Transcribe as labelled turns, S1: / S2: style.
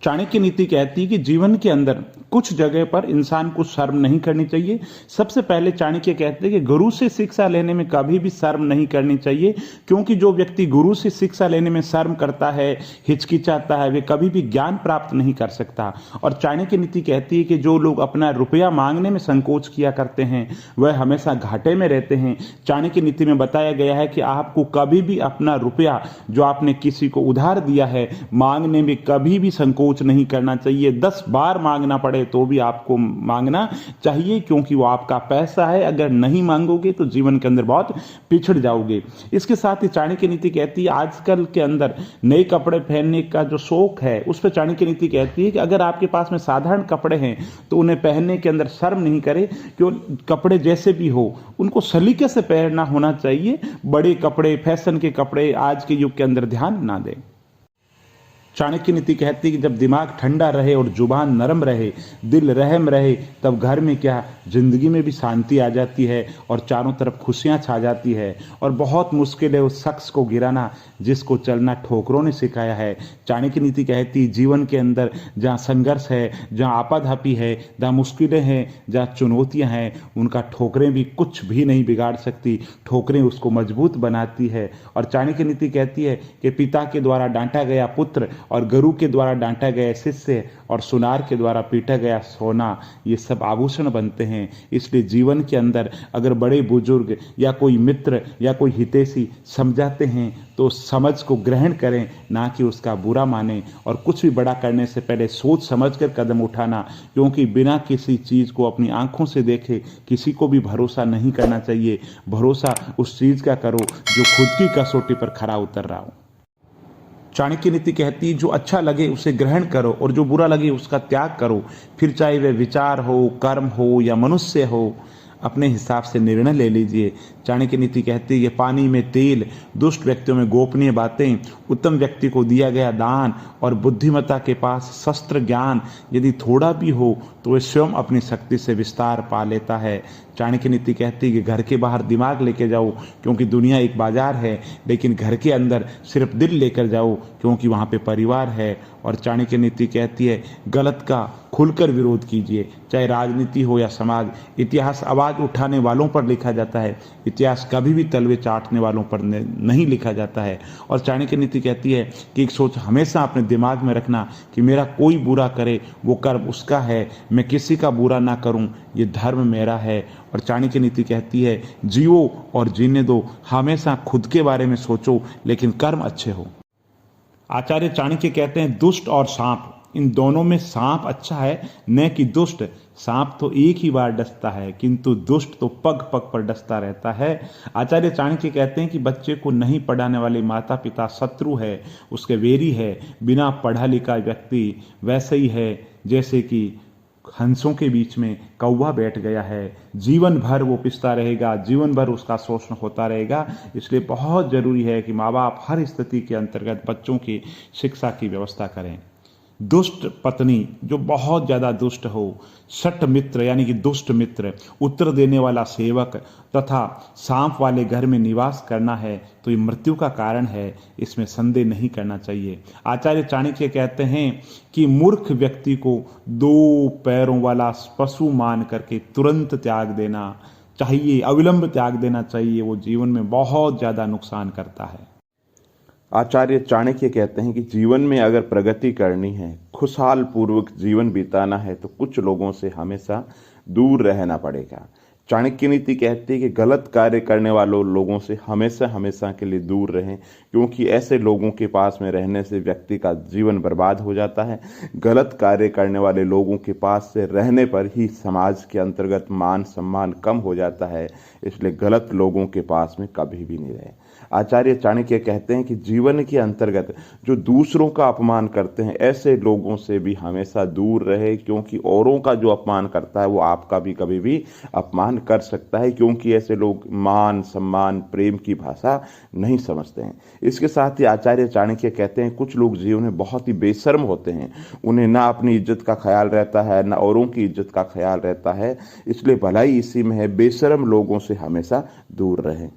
S1: चाणक्य नीति कहती है कि जीवन के अंदर कुछ जगह पर इंसान को शर्म नहीं करनी चाहिए। सबसे पहले चाणक्य कहते हैं कि गुरु से शिक्षा लेने में कभी भी शर्म नहीं करनी चाहिए, क्योंकि जो व्यक्ति गुरु से शिक्षा लेने में शर्म करता है, हिचकिचाता है, वे कभी भी ज्ञान प्राप्त नहीं कर सकता। और चाणक्य नीति कहती है कि जो लोग अपना रुपया मांगने में संकोच किया करते हैं वह हमेशा घाटे में रहते हैं। चाणक्य नीति में बताया गया है कि आपको कभी भी अपना रुपया जो आपने किसी को उधार दिया है मांगने में कभी भी संकोच नहीं करना चाहिए। 10 बार मांगना पड़े तो भी आपको मांगना चाहिए, क्योंकि वो आपका पैसा है। अगर नहीं मांगोगे तो जीवन के अंदर बहुत पिछड़ जाओगे। इसके साथ ही चाणक्य नीति कहती है आजकल के अंदर नए कपड़े पहनने का जो शौक है उस पर चाणक्य नीति कहती है कि अगर आपके पास में साधारण कपड़े हैं तो उन्हें पहनने के अंदर शर्म नहीं करे, क्यों कपड़े जैसे भी हो उनको सलीके से पहनना होना चाहिए। बड़े कपड़े, फैशन के कपड़े आज के युग के अंदर ध्यान ना दें। चाणक्य नीति कहती है कि जब दिमाग ठंडा रहे और जुबान नरम रहे, दिल रहम रहे, तब घर में क्या जिंदगी में भी शांति आ जाती है और चारों तरफ खुशियां छा जाती है। और बहुत मुश्किल है उस शख्स को गिराना जिसको चलना ठोकरों ने सिखाया है। चाणक्य नीति कहती है जीवन के अंदर जहाँ संघर्ष है, जहाँ आपाधापी है, जहाँ मुश्किलें हैं, जहाँ चुनौतियाँ हैं, उनका ठोकरें भी कुछ भी नहीं बिगाड़ सकती। ठोकरें उसको मजबूत बनाती है। और चाणक्य नीति कहती है कि पिता के द्वारा डांटा गया पुत्र और गुरु के द्वारा डांटा गया शिष्य और सुनार के द्वारा पीटा गया सोना, ये सब आभूषण बनते हैं। इसलिए जीवन के अंदर अगर बड़े बुजुर्ग या कोई मित्र या कोई हितैषी समझाते हैं तो समझ को ग्रहण करें, ना कि उसका बुरा माने। और कुछ भी बड़ा करने से पहले सोच समझ कर कदम उठाना, क्योंकि बिना किसी चीज़ को अपनी आंखों से देखे किसी को भी भरोसा नहीं करना चाहिए। भरोसा उस चीज़ का करो जो खुद की कसौटी पर खरा उतर रहा हो। चाणक्य नीति कहती है जो अच्छा लगे उसे ग्रहण करो और जो बुरा लगे उसका त्याग करो। फिर चाहे वह विचार हो, कर्म हो या मनुष्य हो, अपने हिसाब से निर्णय ले लीजिए। चाणक्य नीति कहती है कि पानी में तेल, दुष्ट व्यक्तियों में गोपनीय बातें, उत्तम व्यक्ति को दिया गया दान और बुद्धिमत्ता के पास शस्त्र ज्ञान यदि थोड़ा भी हो तो वह स्वयं अपनी शक्ति से विस्तार पा लेता है। चाणक्य नीति कहती है कि घर के बाहर दिमाग लेके जाओ, क्योंकि दुनिया एक बाजार है, लेकिन घर के अंदर सिर्फ दिल लेकर जाओ, क्योंकि वहाँ पे परिवार है। और चाणक्य नीति कहती है गलत का खुलकर विरोध कीजिए, चाहे राजनीति हो या समाज। इतिहास आवाज उठाने वालों पर लिखा जाता है, इतिहास कभी भी तलवे चाटने वालों पर नहीं लिखा जाता है। और चाणक्य नीति कहती है कि एक सोच हमेशा अपने दिमाग में रखना कि मेरा कोई बुरा करे वो कर्म उसका है, मैं किसी का बुरा ना करूं, ये धर्म मेरा है। और चाणक्य नीति कहती है जियो और जीने दो, हमेशा खुद के बारे में सोचो लेकिन कर्म अच्छे हो। आचार्य चाणक्य कहते हैं दुष्ट और सांप, इन दोनों में सांप अच्छा है न कि दुष्ट। सांप तो एक ही बार डसता है, किंतु दुष्ट तो पग पग पर डसता रहता है। आचार्य चाणक्य कहते हैं कि बच्चे को नहीं पढ़ाने वाले माता पिता शत्रु है, उसके वेरी है। बिना पढ़ा लिखा व्यक्ति वैसे ही है जैसे कि हंसों के बीच में कौवा बैठ गया है। जीवन भर वो पिसता रहेगा, जीवन भर उसका शोषण होता रहेगा। इसलिए बहुत जरूरी है कि माँ बाप हर स्थिति के अंतर्गत बच्चों की शिक्षा की व्यवस्था करें। दुष्ट पत्नी जो बहुत ज़्यादा दुष्ट हो, सट मित्र यानी कि दुष्ट मित्र, उत्तर देने वाला सेवक तथा सांप वाले घर में निवास करना है तो ये मृत्यु का कारण है, इसमें संदेह नहीं करना चाहिए। आचार्य चाणक्य कहते हैं कि मूर्ख व्यक्ति को 2 पैरों वाला पशु मान करके तुरंत त्याग देना चाहिए, अविलंब त्याग देना चाहिए, वो जीवन में बहुत ज़्यादा नुकसान करता है।
S2: आचार्य चाणक्य कहते हैं कि जीवन में अगर प्रगति करनी है, खुशहाल पूर्वक जीवन बिताना है तो कुछ लोगों से हमेशा दूर रहना पड़ेगा। चाणक्य नीति कहती है कि गलत कार्य करने वालों लोगों से हमेशा हमेशा के लिए दूर रहें, क्योंकि ऐसे लोगों के पास में रहने से व्यक्ति का जीवन बर्बाद हो जाता है। गलत कार्य करने वाले लोगों के पास से रहने पर ही समाज के अंतर्गत मान सम्मान कम हो जाता है, इसलिए गलत लोगों के पास में कभी भी नहीं रहे। आचार्य चाणक्य कहते हैं कि जीवन के अंतर्गत जो दूसरों का अपमान करते हैं ऐसे लोगों से भी हमेशा दूर रहे, क्योंकि औरों का जो अपमान करता है वो आपका भी कभी भी अपमान कर सकता है, क्योंकि ऐसे लोग मान सम्मान प्रेम की भाषा नहीं समझते हैं। इसके साथ ही आचार्य चाणक्य कहते हैं कुछ लोग जीवन में बहुत ही बेशर्म होते हैं, उन्हें ना अपनी इज्जत का ख्याल रहता है ना औरों की इज्जत का ख्याल रहता है, इसलिए भलाई इसी में है बेशर्म लोगों से हमेशा दूर रहें।